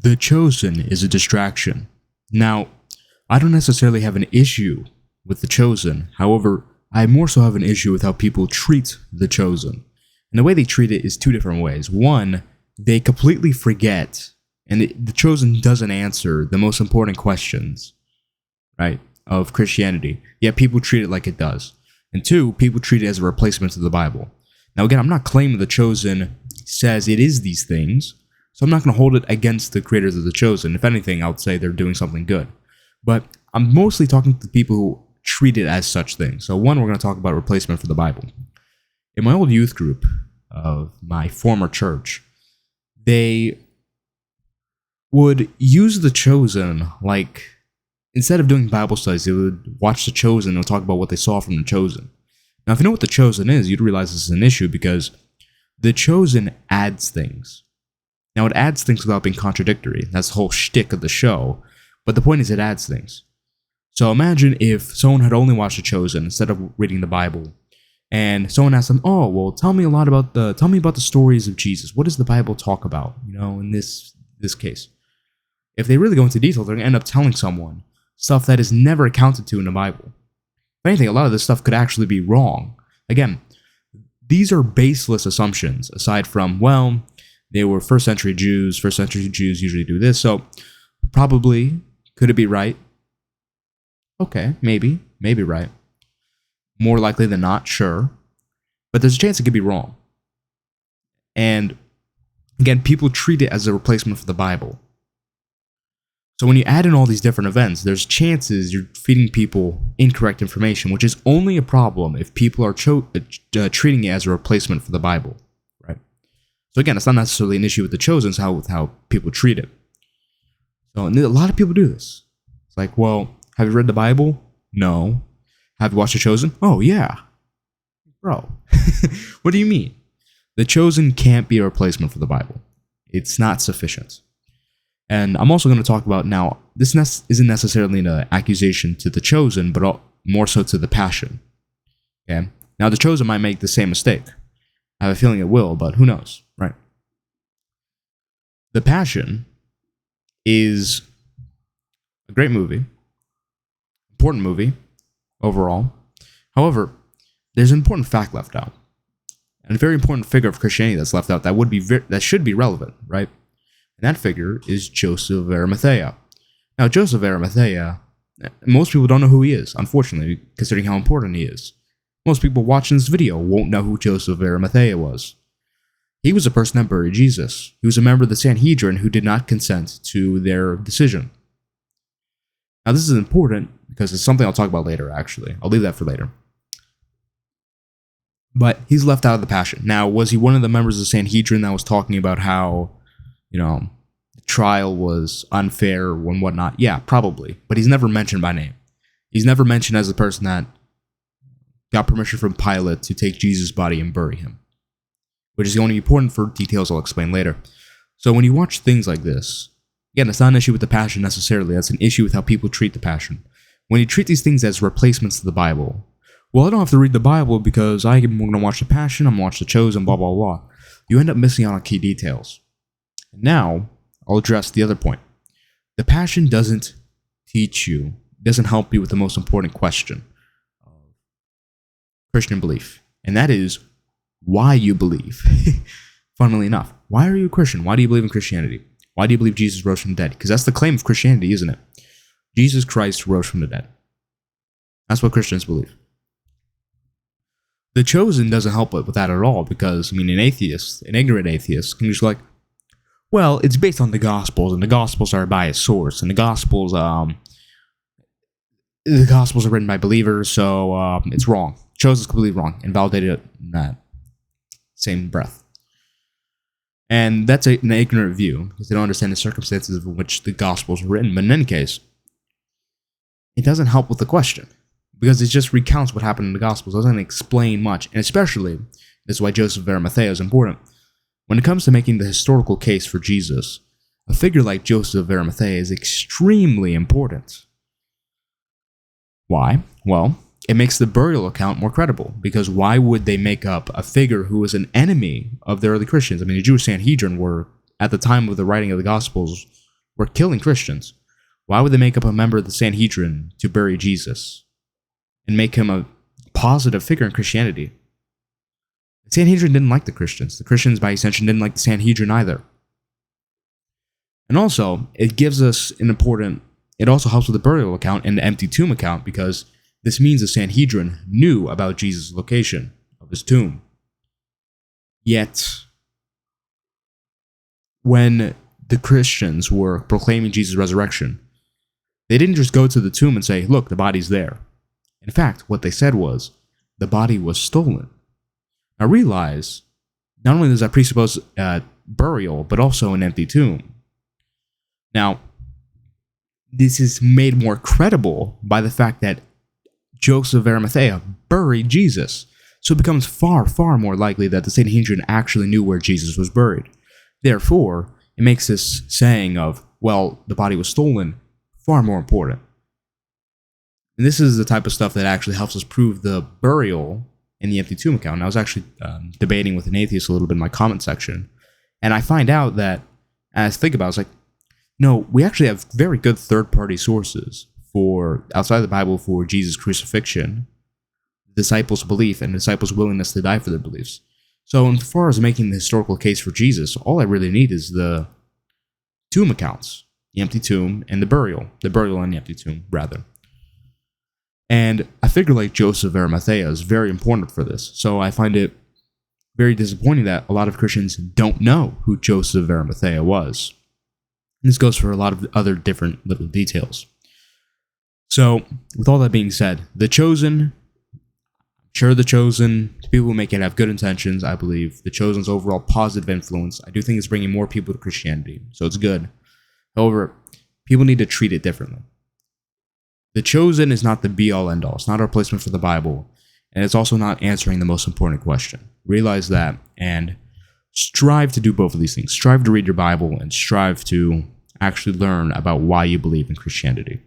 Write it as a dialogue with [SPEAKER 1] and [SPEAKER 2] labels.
[SPEAKER 1] The Chosen is a distraction. Now, I don't necessarily have an issue with The Chosen. However, I more so have an issue with how people treat The Chosen. And the way they treat it is two different ways. One, they completely forget, and The Chosen doesn't answer the most important questions, right, of Christianity. Yet people treat it like it does. And two, people treat it as a replacement to the Bible. Now again, I'm not claiming The Chosen says it is these things, so I'm not going to hold it against the creators of The Chosen. If anything, I would say they're doing something good. But I'm mostly talking to people who treat it as such things. So one, we're going to talk about replacement for the Bible. In my old youth group of my former church, they would use The Chosen, like, instead of doing Bible studies, they would watch The Chosen and talk about what they saw from The Chosen. Now, if you know what The Chosen is, you'd realize this is an issue because The Chosen adds things. Now, it adds things without being contradictory. That's the whole shtick of the show. But the point is it adds things. So imagine if someone had only watched The Chosen instead of reading the Bible, and someone asked them, "Oh, well, tell me about the stories of Jesus. What does the Bible talk about? In this case." If they really go into detail, they're going to end up telling someone stuff that is never accounted to in the Bible. If anything, a lot of this stuff could actually be wrong. Again, these are baseless assumptions, aside from, well, they were first century Jews. First century Jews usually do this, so probably, could it be right? Okay, maybe right. More likely than not, sure. But there's a chance it could be wrong. And again, people treat it as a replacement for the Bible. So when you add in all these different events, there's chances you're feeding people incorrect information, which is only a problem if people are treating it as a replacement for the Bible, right? So again, it's not necessarily an issue with The Chosen, it's with how people treat it. So and a lot of people do this. It's like, well, have you read the Bible? No. Have you watched The Chosen? Oh, yeah. Bro, what do you mean? The Chosen can't be a replacement for the Bible. It's not sufficient. And I'm also going to talk about now, this isn't necessarily an accusation to The Chosen, but more so to The Passion. Okay? Now, The Chosen might make the same mistake. I have a feeling it will, but who knows, right? The Passion is a great movie, important movie overall. However, there's an important fact left out, and a very important figure of Christianity that's left out that should be relevant, right? And that figure is Joseph of Arimathea. Now, Joseph of Arimathea, most people don't know who he is, unfortunately, considering how important he is. Most people watching this video won't know who Joseph of Arimathea was. He was the person that buried Jesus. He was a member of the Sanhedrin who did not consent to their decision. Now, this is important because it's something I'll talk about later, actually. I'll leave that for later. But he's left out of the Passion. Now, was he one of the members of the Sanhedrin that was talking about how, the trial was unfair and whatnot? Yeah, probably. But he's never mentioned by name. He's never mentioned as the person that got permission from Pilate to take Jesus' body and bury him, which is only important for details I'll explain later. So when you watch things like this, again, it's not an issue with the Passion necessarily. That's an issue with how people treat the Passion. When you treat these things as replacements to the Bible, well, I don't have to read the Bible because I'm going to watch the Passion, I'm going to watch The Chosen, blah, blah, blah. You end up missing out on key details. Now, I'll address the other point. The Passion doesn't teach you, doesn't help you with the most important question of Christian belief, and that is why you believe. Funnily enough, why are you a Christian? Why do you believe in Christianity? Why do you believe Jesus rose from the dead? Because that's the claim of Christianity, isn't it? Jesus Christ rose from the dead. That's what Christians believe. The Chosen doesn't help with that at all because, an ignorant atheist, can just be like, well, it's based on the Gospels, and the Gospels are by a source, and the Gospels are written by believers, so it's wrong. Chosen is completely wrong, invalidated in that same breath. And that's an ignorant view, because they don't understand the circumstances in which the Gospels were written. But in any case, it doesn't help with the question, because it just recounts what happened in the Gospels. It doesn't explain much, and especially, this is why Joseph of Arimathea is important. When it comes to making the historical case for Jesus, a figure like Joseph of Arimathea is extremely important. Why? Well, it makes the burial account more credible, because why would they make up a figure who was an enemy of the early Christians? The Jewish Sanhedrin were, at the time of the writing of the Gospels, were killing Christians. Why would they make up a member of the Sanhedrin to bury Jesus and make him a positive figure in Christianity? The Sanhedrin didn't like the Christians. The Christians, by extension, didn't like the Sanhedrin either. And also, it gives us it also helps with the burial account and the empty tomb account, because this means the Sanhedrin knew about Jesus' location of his tomb. Yet, when the Christians were proclaiming Jesus' resurrection, they didn't just go to the tomb and say, look, the body's there. In fact, what they said was, the body was stolen. Now realize, not only does that presuppose burial, but also an empty tomb. Now, this is made more credible by the fact that Joseph of Arimathea buried Jesus. So it becomes far, far more likely that the Sanhedrin actually knew where Jesus was buried. Therefore, it makes this saying of, well, the body was stolen, far more important. And this is the type of stuff that actually helps us prove the burial in the empty tomb account. And I was actually debating with an atheist a little bit in my comment section, and I find out that, as I think about it, it's like, no, we actually have very good third-party sources for, outside of the Bible, for Jesus' crucifixion, disciples' belief, and disciples' willingness to die for their beliefs. So as far as making the historical case for Jesus, all I really need is the tomb accounts, the empty tomb and the burial and the empty tomb, rather. And I figure like Joseph of Arimathea is very important for this, so I find it very disappointing that a lot of Christians don't know who Joseph of Arimathea was. And this goes for a lot of other different little details. So, with all that being said, The Chosen, The Chosen, people who make it have good intentions, I believe. The Chosen's overall positive influence, I do think it's bringing more people to Christianity, so it's good. However, people need to treat it differently. The Chosen is not the be-all, end-all. It's not a replacement for the Bible, and it's also not answering the most important question. Realize that, and strive to do both of these things. Strive to read your Bible, and strive to actually learn about why you believe in Christianity.